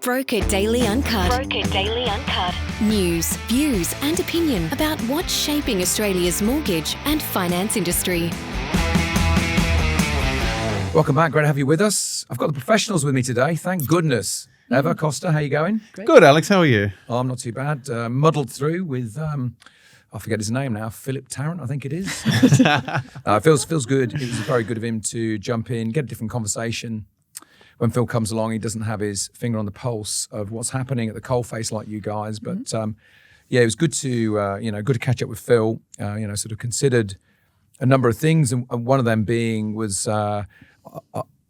Broker Daily Uncut. Broker Daily Uncut. News, views and opinion about what's shaping Australia's mortgage and finance industry. Welcome back. Great to have you with us. I've got the professionals with me today. Thank goodness. Eva, Costa, how you going? Great. Good, Alex. How are you? Oh, I'm not too bad. Muddled through with, I forget his name now, Philip Tarrant, I think it is. Feels good. It was very good of him to jump in, get a different conversation. When Phil comes along, he doesn't have his finger on the pulse of what's happening at the coalface like you guys. But yeah, it was good to good to catch up with Phil. Sort of considered a number of things, and one of them being was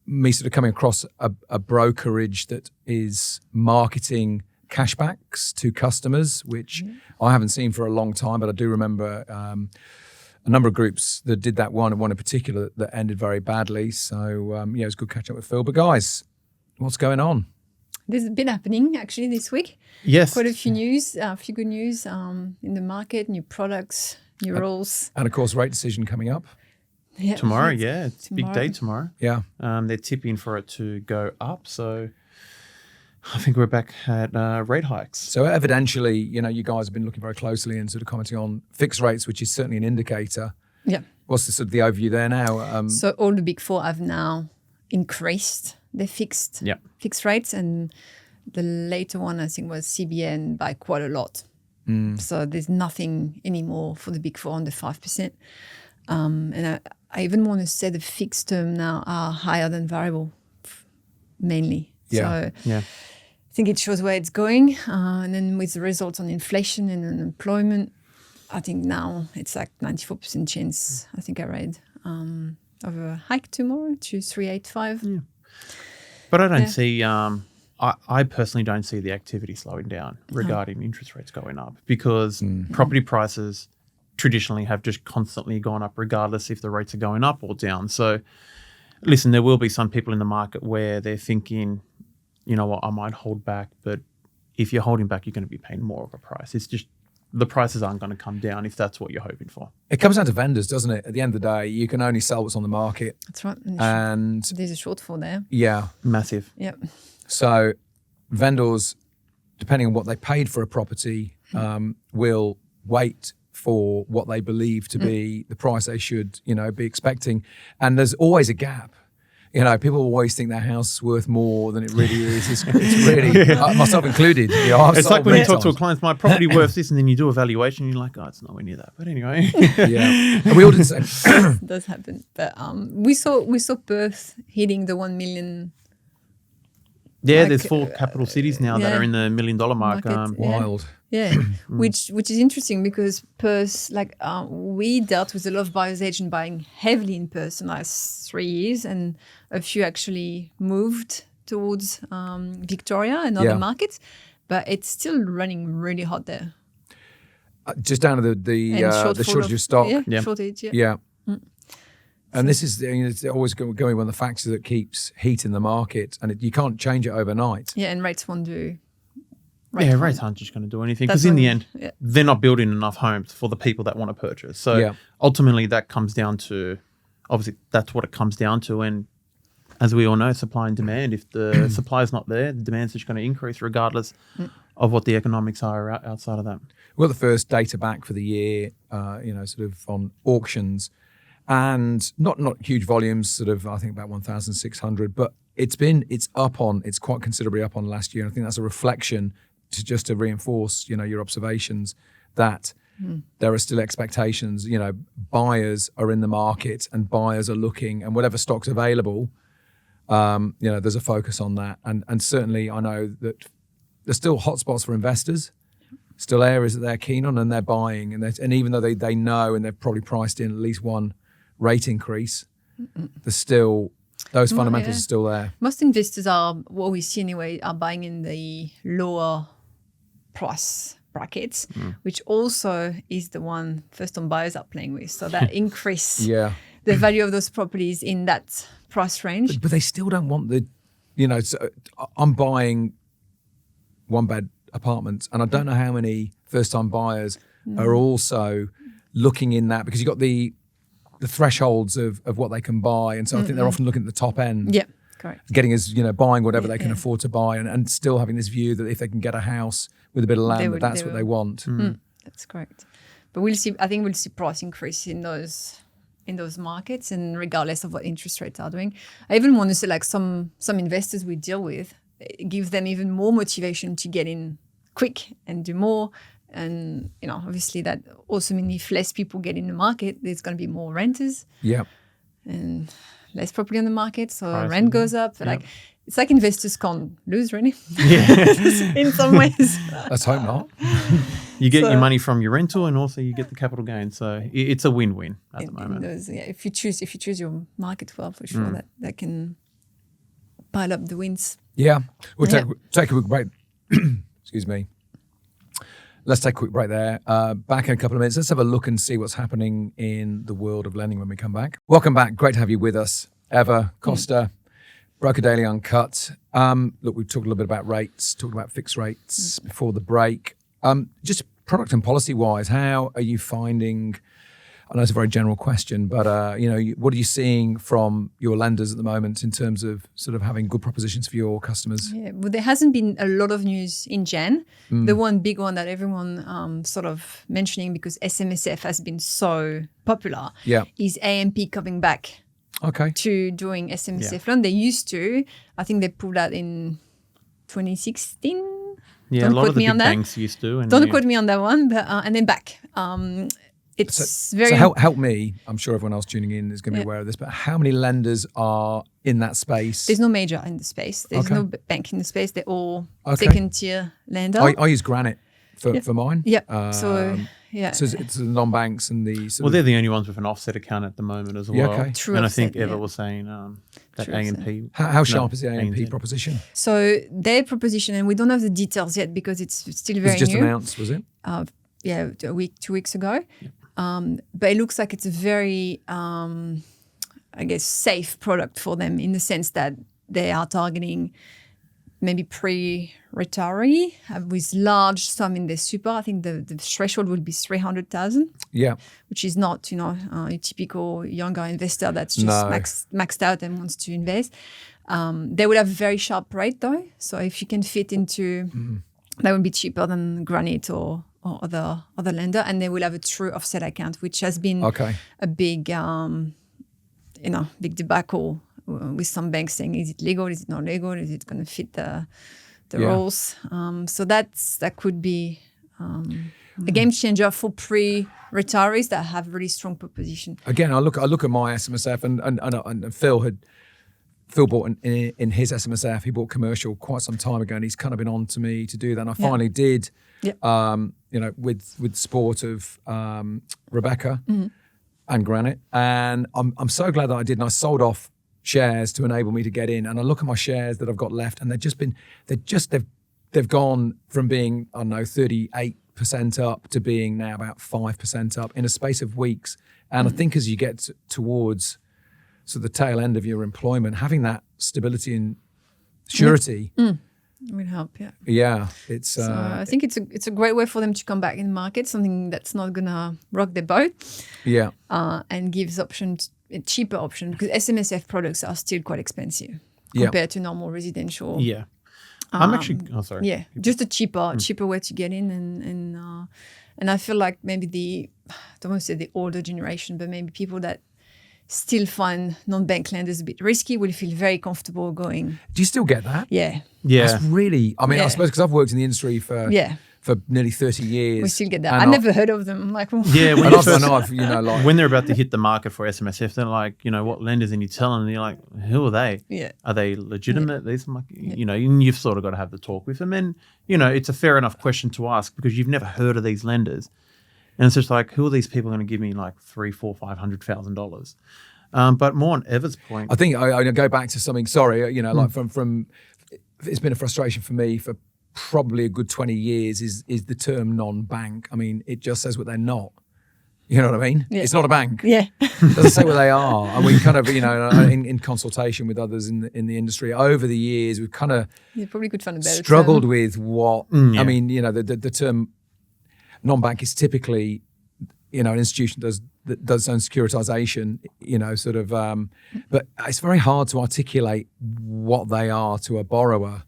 me sort of coming across a brokerage that is marketing cashbacks to customers, which I haven't seen for a long time, but I do remember a number of groups that did that one, and one in particular that ended very badly. So, it was good catching up with Phil. But guys, what's going on? This has been happening actually this week. Yes. Quite a few good news in the market, new products, new rules. And of course, rate decision coming up. Yeah, Tomorrow, yeah. It's a big day tomorrow. Yeah. They're tipping for it to go up. So I think we're back at rate hikes. So evidentially, you guys have been looking very closely and sort of commenting on fixed rates, which is certainly an indicator. Yeah. What's the sort of the overview there now? So all the big four have now increased their fixed rates, and the later one I think was CBN by quite a lot. So there's nothing anymore for the big four under 5%. And I even want to say the fixed term now are higher than variable, mainly. Yeah. So I think it shows where it's going. And then with the results on inflation and unemployment, I think now it's like 94% chance, I think I read, of a hike tomorrow to 385. Yeah. But I don't see, I personally don't see the activity slowing down regarding interest rates going up, because property prices traditionally have just constantly gone up regardless if the rates are going up or down. So listen, there will be some people in the market where they're thinking, you know what, I might hold back, but if you're holding back, you're going to be paying more of a price. It's just the prices aren't going to come down if that's what you're hoping for. It comes down to vendors, doesn't it? At the end of the day, you can only sell what's on the market. That's right. And there's a shortfall there. Yeah. Massive. Yep. So vendors, depending on what they paid for a property, will wait for what they believe to be the price they should, be expecting. And there's always a gap. People always think their house is worth more than it really is. It's really, myself incled. It's like when you talk to a client, my property worth this, and then you do a valuation, you're like, oh, it's nowhere near that. But anyway. Yeah. And we all did the same. It does happen. But we saw Perth hitting the 1 million. Yeah, there's 4 capital cities now that are in the $1 million mark. Wild. Yeah, which is interesting because Perth, we dealt with a lot of buyers agent buying heavily in Perth in the last 3 years, and a few actually moved towards Victoria and other markets, but it's still running really hot there. Just down to the shortage of stock. Yeah. Shortage, Yeah. And this is, it's always going to be one of the factors that keeps heat in the market, and you can't change it overnight. Yeah, and rates won't do. Rates aren't just going to do anything, because in the end, they're not building enough homes for the people that want to purchase. So ultimately, that comes down to, obviously, that's what it comes down to. And as we all know, supply and demand. If the supply is not there, the demand's just going to increase regardless of what the economics are outside of that. We got the first data back for the year, sort of on auctions. And not huge volumes, sort of, I think about 1,600, but it's quite considerably up on last year. And I think that's a reflection to reinforce, your observations that there are still expectations, buyers are in the market and buyers are looking, and whatever stock's available, there's a focus on that. And certainly I know that there's still hotspots for investors, still areas that they're keen on and they're buying. And even though they know and they've probably priced in at least one rate increase, there's still those fundamentals are still there. Most investors what we see anyway, are buying in the lower price brackets, which also is the one first-time buyers are playing with. So that increase the value of those properties in that price range. But they still don't want so I'm buying one-bed apartments, and I don't know how many first-time buyers are also looking in that, because you've got the thresholds of what they can buy, and so I think they're often looking at the top end. Yeah. Correct. getting as buying whatever they can afford to buy, and still having this view that if they can get a house with a bit of land, that's what they want. That's correct. But we'll see. I think we'll see price increase in those markets, and regardless of what interest rates are doing. I even want to say, like some investors we deal with, it gives them even more motivation to get in quick and do more. And obviously that also means if less people get in the market, there's going to be more renters. Yeah. And less property on the market, so rent goes up. Like it's like investors can't lose, really. In some ways. Let's hope not. You get your money from your rental, and also you get the capital gain. So it's a win-win at the moment. If you choose your market well, for sure, that can pile up the wins. Yeah, we'll take a quick break. Excuse me. Let's take a quick break there. Back in a couple of minutes. Let's have a look and see what's happening in the world of lending when we come back. Welcome back. Great to have you with us. Eva, Costa, Broker Daily Uncut. Look, we've talked a little bit about rates, talked about fixed rates before the break. Just product and policy-wise, how are you finding... I know it's a very general question, but what are you seeing from your lenders at the moment in terms of sort of having good propositions for your customers? Yeah, well, there hasn't been a lot of news in Jan. The one big one that everyone sort of mentioning because SMSF has been so popular is AMP coming back to doing SMSF loan. They used to. I think they pulled out in 2016. Yeah, a lot of the big banks used to. And don't quote me on that one, but and then back. So help me. I'm sure everyone else tuning in is going to be aware of this, but how many lenders are in that space? There's no major in the space. There's no bank in the space. They're all second-tier lender. I use Granite for mine. Yeah. So it's the non-banks and the... they're the only ones with an offset account at the moment as well. Okay. True and offset, I think Eva was saying that AMP... How sharp is the AMP proposition? So their proposition, and we don't have the details yet because it's still very new. It was just announced, was it? A week, 2 weeks ago. Yeah. But it looks like it's a very, safe product for them in the sense that they are targeting maybe pre-retiree with large sum in their super. I think the threshold would be 300,000. Yeah, which is not a typical younger investor that's just maxed out and wants to invest. They would have a very sharp rate though. So if you can fit into, that would be cheaper than Granite or other lender, and they will have a true offset account, which has been a big, big debacle with some banks saying, is it legal? Is it not legal? Is it going to fit the rules? So that could be a game changer for pre-retirees that have really strong proposition. Again, I look at my SMSF, and Phil bought in his SMSF. He bought commercial quite some time ago, and he's kind of been on to me to do that. And I finally did. With support of Rebecca and Granite, and I'm so glad that I did. And I sold off shares to enable me to get in. And I look at my shares that I've got left, and they've gone from being 38% up to being now about 5% up in a space of weeks. And I think as you get towards the tail end of your employment, having that stability and surety. It will help, it's. So I think it's a great way for them to come back in the market, something that's not gonna rock their boat. And gives a cheaper option because SMSF products are still quite expensive compared to normal residential. Yeah, I'm actually. Oh, sorry. Yeah, just a cheaper way to get in, and I feel like maybe I don't want to say the older generation, but maybe people that still find non-bank lenders a bit risky will feel very comfortable going. Do you still get that? Yeah. That's really, I suppose because I've worked in the industry for nearly 30 years. We still get that. I never heard of them. I'm like, when they're about to hit the market for SMSF, they're like, what lenders are you telling? And you're like, who are they? Yeah. Are they legitimate? These, and you've sort of got to have the talk with them. And, it's a fair enough question to ask because you've never heard of these lenders. And it's just like, who are these people going to give me like $300,000, $400,000, $500,000? But more on Eva's point, I think I go back to something. Sorry, like from it's been a frustration for me for probably a good 20 years. Is the term non-bank? I mean, it just says what they're not. You know what I mean? Yeah. It's not a bank. Yeah, it doesn't say what they are. And we kind of, in consultation with others in the industry over the years, we've kind of probably could find a better struggled term. with what I mean. The term non-bank is typically, an institution that does its own securitization, sort of, but it's very hard to articulate what they are to a borrower.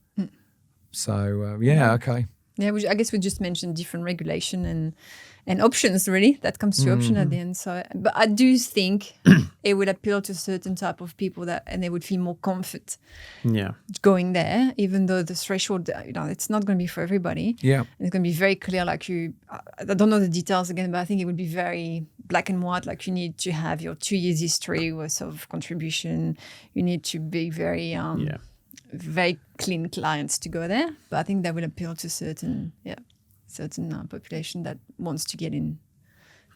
So, okay. Yeah, I guess we just mentioned different regulation and options, really. That comes to option at the end. So, but I do think it would appeal to a certain type of people and they would feel more comfort going there, even though the threshold, it's not going to be for everybody. Yeah. It's going to be very clear, I don't know the details again, but I think it would be very black and white. Like you need to have your 2 years history worth of contribution. You need to be very... very clean clients to go there, but I think that will appeal to certain population that wants to get in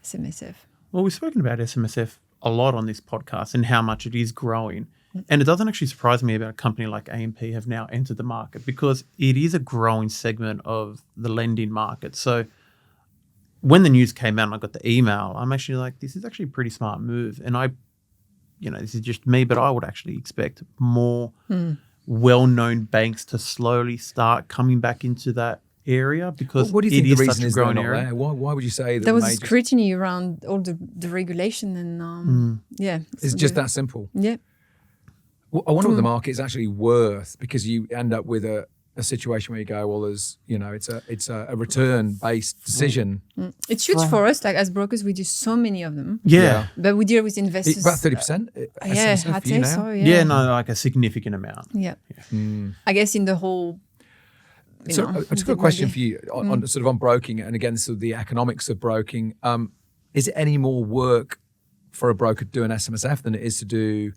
SMSF. Well, we've spoken about SMSF a lot on this podcast and how much it is growing. And it doesn't actually surprise me about a company like AMP have now entered the market because it is a growing segment of the lending market. So when the news came out and I got the email, I'm actually like, this is actually a pretty smart move. And this is just me, but I would actually expect more well-known banks to slowly start coming back into that area because what do you think it the is reason such a is growing they're not area. there? Why would you say that There was scrutiny around all the regulation and it's just that simple? Yeah. Well, I wonder what the market is actually worth because you end up with a situation where you go, well, there's, it's a return-based decision. It's huge for us. Like as brokers, we do so many of them. Yeah. But we deal with investors. About 30%? Yeah, I'd say so. Yeah. Like a significant amount. Yeah. I guess in the whole... So I just got a question for you on sort of on broking and again, sort of the economics of broking. Is it any more work for a broker to do an SMSF than it is to do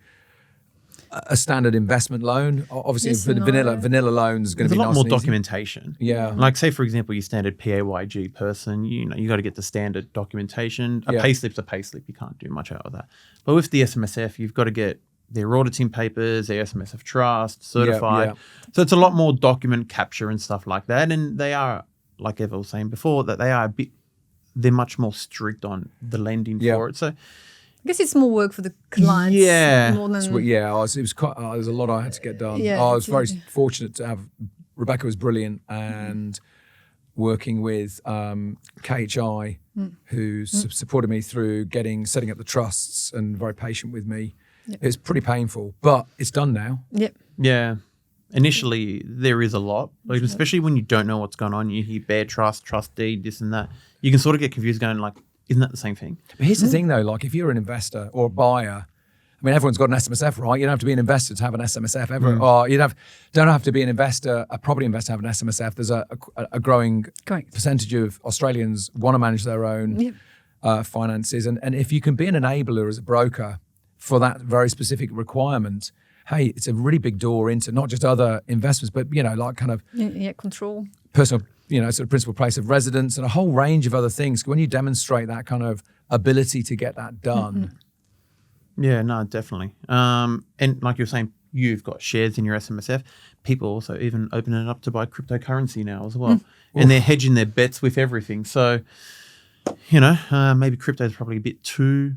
a standard investment loan? Obviously, vanilla loans is going to be There's a lot nice more and easy. documentation. Yeah. Like say, for example, your standard PAYG person, you got to get the standard documentation. A payslip's a payslip. You can't do much out of that. But with the SMSF, you've got to get their auditing papers, their SMSF trust, certified. Yeah. So it's a lot more document capture and stuff like that. And they are, like Eva was saying before, that they're much more strict on the lending for it. So I guess it's more work for the clients. Yeah. More than... it was quite. There's a lot I had to get done. Yeah, I was very fortunate to have Rebecca was brilliant and working with KHI, who supported me through setting up the trusts and very patient with me. Yep. It's pretty painful, but it's done now. Yep. Yeah. Initially, there is a lot, like, especially when you don't know what's going on. You hear bare trust, trust deed, this and that. You can sort of get confused going like, isn't that the same thing? But here's the thing though, like if you're an investor or a buyer, I mean, everyone's got an SMSF, right? You don't have to be an investor to have an SMSF ever. Or don't have to be an investor, a property investor to have an SMSF. There's a growing percentage of Australians want to manage their own finances. And if you can be an enabler as a broker for that very specific requirement, hey, it's a really big door into not just other investments, but, like kind of control, personal, sort of principal place of residence and a whole range of other things. When you demonstrate that kind of ability to get that done. Yeah, no, definitely. And like you were saying, you've got shares in your SMSF. People also even opening it up to buy cryptocurrency now as well. And they're hedging their bets with everything. So, maybe crypto is probably a bit too...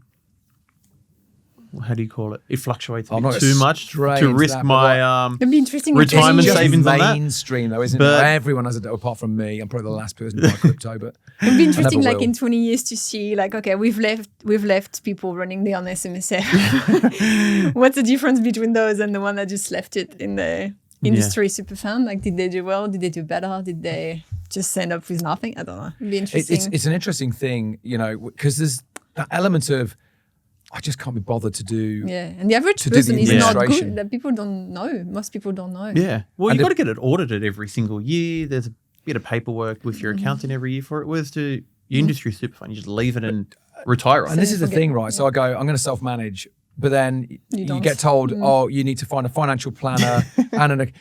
How do you call it? It fluctuates a bit too much to risk my It'd be interesting retirement savings on that. Mainstream though, isn't it? Everyone has it, apart from me. I'm probably the last person to buy crypto, but it'd be interesting, like in 20 years, to see, like, okay, we've left people running the on SMSF. What's the difference between those and the one that just left it in the industry super fund? Like, did they do well? Did they do better? Did they just end up with nothing? I don't know. It'd be interesting. It's an interesting thing, because there's that element of, I just can't be bothered to do. Yeah, and the average person is not good. That people don't know. Most people don't know. Yeah, well, you got to get it audited every single year. There's a bit of paperwork with your accountant every year for it. Whereas to your industry super fund, you just leave it and retire it. And this is the thing, right? So I go, I'm going to self-manage, but then you get told, you need to find a financial planner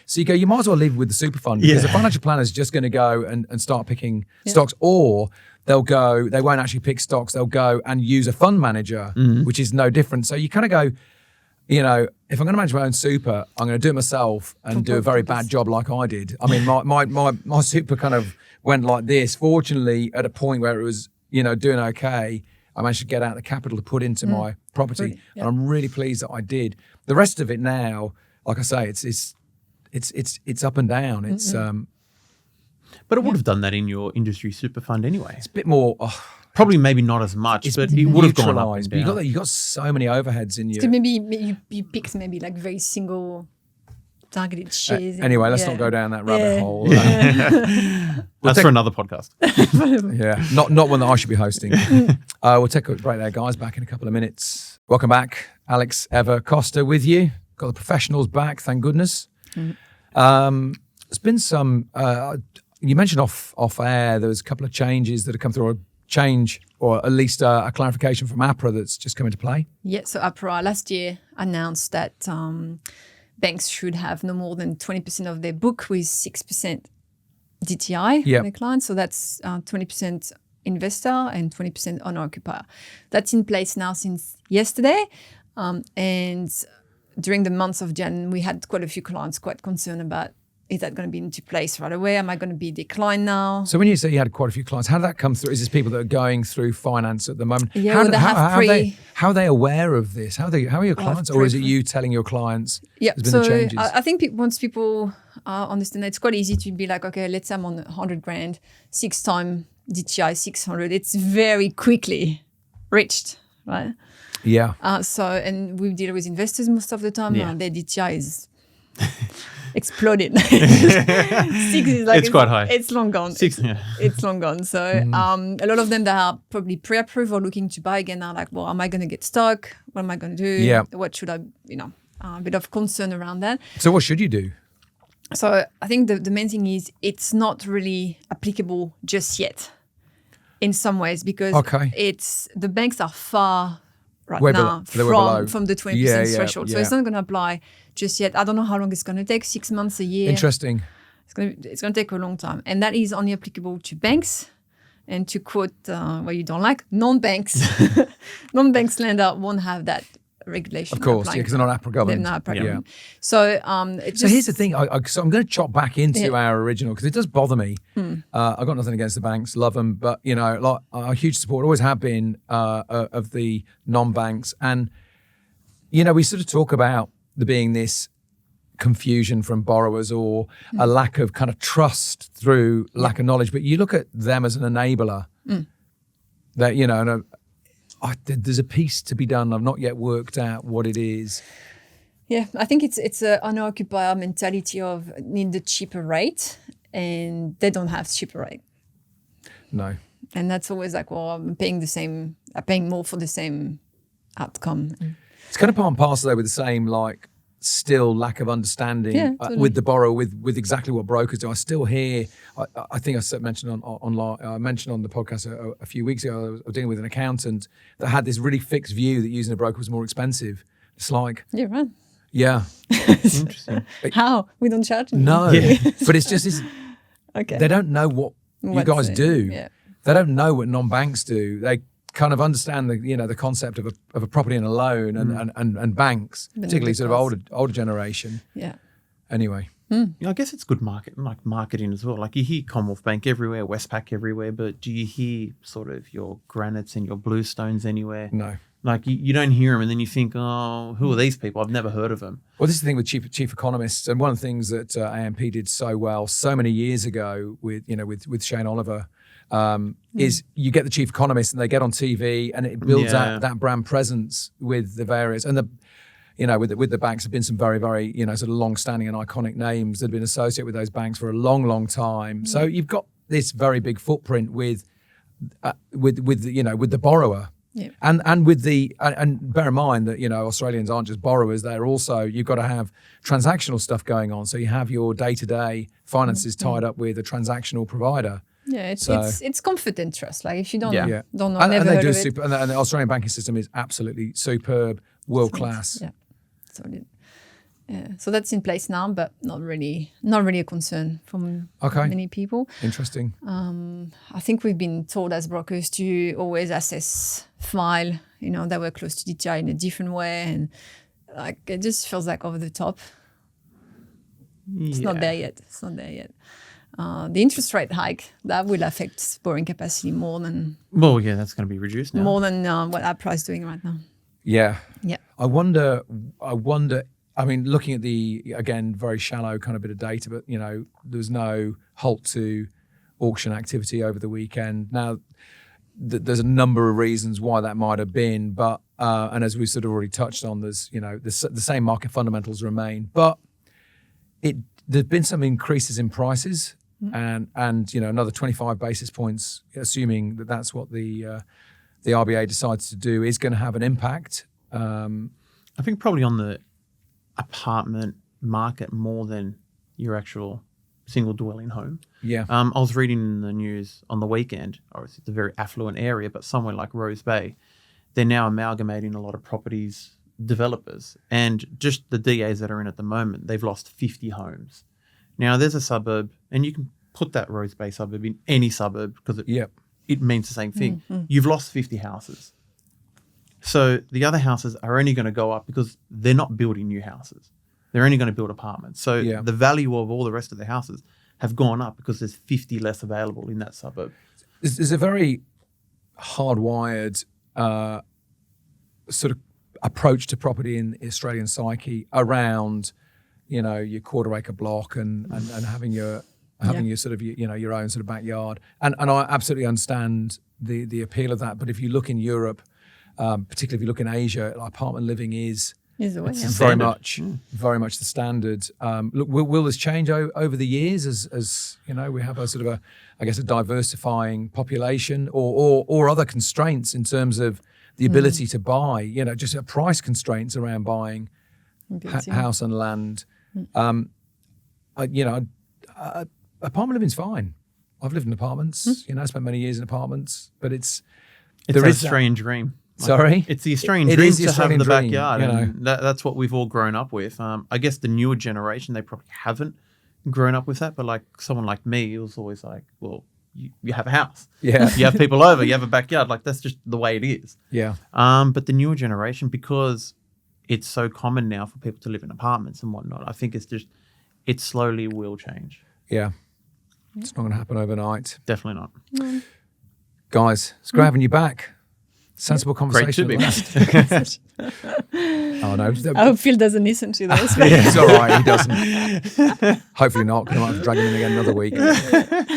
so you go, you might as well leave it with the super fund because the financial planner is just going to go and start picking stocks, or they won't actually pick stocks. They'll go and use a fund manager, which is no different. So you kind of go, if I'm going to manage my own super, I'm going to do it myself and do a very bad job like I did. I mean, my super kind of went like this. Fortunately, at a point where it was, doing okay, I managed to get out the capital to put into my property, and I'm really pleased that I did. The rest of it now, like I say, it's up and down. It's But it would have done that in your industry super fund anyway. It's a bit more. Probably maybe not as much, but it would have gone up and down. But you got so many overheads in you. So maybe you pick maybe like very single targeted shares. Anyway, let's not go down that rabbit hole. That's for another podcast. Not one that I should be hosting. We'll take a quick break there, guys. Back in a couple of minutes. Welcome back, Alex, Eva, Costa with you. Got the professionals back, thank goodness. There's been some. You mentioned off air there was a couple of changes that have come through, or at least a clarification from APRA that's just come into play. Yeah, so APRA last year announced that banks should have no more than 20% of their book with 6% DTI on their clients. So that's 20% investor and 20% owner-occupier. That's in place now since yesterday. And during the months of Jan, we had quite a few clients quite concerned about, is that going to be into place right away? Am I going to be declined now? So when you say you had quite a few clients, how did that come through? Is this people that are going through finance at the moment? Yeah, how are they aware of this? How are your clients? Or is it you telling your clients there's been the changes? I think once people understand that, it's quite easy to be like, okay, let's say I'm on 100 grand, 6 times DTI 600. It's very quickly reached, right? Yeah. And we deal with investors most of the time. Their DTI is exploded. 6 is like it's quite high. It's long gone. 6, It's long gone. So a lot of them that are probably pre-approved or looking to buy again are like, well, am I going to get stuck? What am I going to do? Yeah. What should I, a bit of concern around that. So what should you do? So I think the main thing is it's not really applicable just yet in some ways because the banks are far now from the 20% threshold. So it's not going to apply just yet. I don't know how long it's going to take, 6 months, a year. Interesting. It's going to take a long time. And that is only applicable to banks. And to quote what you don't like, non-banks. Non-banks lender won't have that regulation. Of course, because they're not APRA government. They're not APRA government. So here's the thing. So I'm going to chop back into our original because it does bother me. I've got nothing against the banks, love them, but like a huge support, always have been of the non-banks, and we sort of talk about there being this confusion from borrowers or a lack of kind of trust through lack of knowledge, but you look at them as an enabler. That there's a piece to be done. I've not yet worked out what it is. Yeah, I think it's an owner-occupier mentality of need the cheaper rate, and they don't have cheaper rate. No. And that's always like, well, I'm paying more for the same outcome. It's kind of part and parcel though with the same still lack of understanding with the borrower, with exactly what brokers do. I still hear, I think I mentioned I mentioned on the podcast a few weeks ago, I was dealing with an accountant that had this really fixed view that using a broker was more expensive. It's like... Yeah, right. Yeah. Interesting. How? We don't charge them? No. But it's just this... Okay. They don't know what you guys do. Yeah. They don't know what non-banks do. They kind of understand the concept of a property and a loan and banks, particularly sort of older generation. Yeah. Anyway. I guess it's good marketing as well. Like you hear Commonwealth Bank everywhere, Westpac everywhere, but do you hear sort of your Granites and your Bluestones anywhere? No. Like you don't hear them, and then you think, oh, who are these people? I've never heard of them. Well, this is the thing with chief economists, and one of the things that AMP did so well so many years ago with Shane Oliver. Is you get the chief economist and they get on TV and it builds out that brand presence with the various and with the banks have been some very, very sort of long-standing and iconic names that have been associated with those banks for a long, long time. So you've got this very big footprint with the borrower. Yeah. And with and bear in mind that Australians aren't just borrowers; they're also you've got to have transactional stuff going on. So you have your day-to-day finances tied up with a transactional provider. Yeah, it's confident trust. Like if you don't know, and never they heard do of it. And the Australian banking system is absolutely superb, world class. Yeah, solid. Yeah, so that's in place now, but not really a concern from many people. Interesting. I think we've been told as brokers to always assess file, that we're close to DTI in a different way, and it just feels like over the top. It's not there yet. The interest rate hike, that will affect borrowing capacity more than... Well, yeah, that's going to be reduced now. More than what APRA is doing right now. Yeah. Yeah. I wonder, I mean, looking at the, again, very shallow kind of bit of data, but, there's no halt to auction activity over the weekend. Now, there's a number of reasons why that might have been, but and as we sort of already touched on, there's the same market fundamentals remain, but there's been some increases in prices, and another 25 basis points, assuming that that's what the RBA decides to do, is going to have an impact. I think probably on the apartment market more than your actual single dwelling home. Yeah. I was reading in the news on the weekend, obviously it's a very affluent area, but somewhere like Rose Bay, they're now amalgamating a lot of properties developers, and just the DAs that are in at the moment, they've lost 50 homes. Now there's a suburb, and you can put that Rose Bay suburb in any suburb because it means the same thing. You've lost 50 houses. So the other houses are only going to go up because they're not building new houses. They're only going to build apartments. So the value of all the rest of the houses have gone up because there's 50 less available in that suburb. There's a very hardwired sort of approach to property in the Australian psyche around, your quarter acre block and having your sort of your own sort of backyard. And I absolutely understand the appeal of that. But if you look in Europe, particularly if you look in Asia, apartment living is very much the standard. Look, will this change over the years as we have a sort of a diversifying population or other constraints in terms of the ability to buy, just price constraints around buying house and land. Apartment living's fine. I've lived in apartments, I spent many years in apartments, but it's an Australian dream. Sorry? It's the Australian dream to have the backyard, and that's what we've all grown up with. I guess the newer generation, they probably haven't grown up with that, but like someone like me, it was always like, well, you have a house. Yeah. You have people over, you have a backyard. Like that's just the way it is. Yeah. But the newer generation, because it's so common now for people to live in apartments and whatnot, I think it slowly will change. Yeah. It's not going to happen overnight. Definitely not. Guys, it's great having you back. Sensible conversation. Great to be. Oh, no. I hope Phil doesn't listen to this. It's all right. He doesn't. Hopefully not, because I might have to drag him in again another week.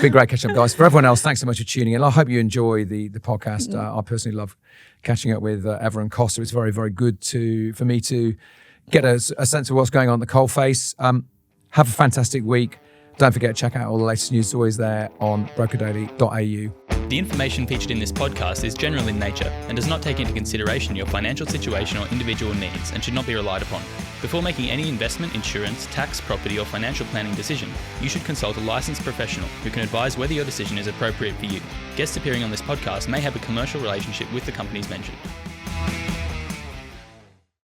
Been great catching up, guys. For everyone else, thanks so much for tuning in. I hope you enjoy the podcast. I personally love catching up with Ever and Costa. It's very, very good for me to get a sense of what's going on at the coalface. Have a fantastic week. Don't forget to check out all the latest news stories there on brokerdaily.au. The information featured in this podcast is general in nature and does not take into consideration your financial situation or individual needs and should not be relied upon. Before making any investment, insurance, tax, property or financial planning decision, you should consult a licensed professional who can advise whether your decision is appropriate for you. Guests appearing on this podcast may have a commercial relationship with the companies mentioned.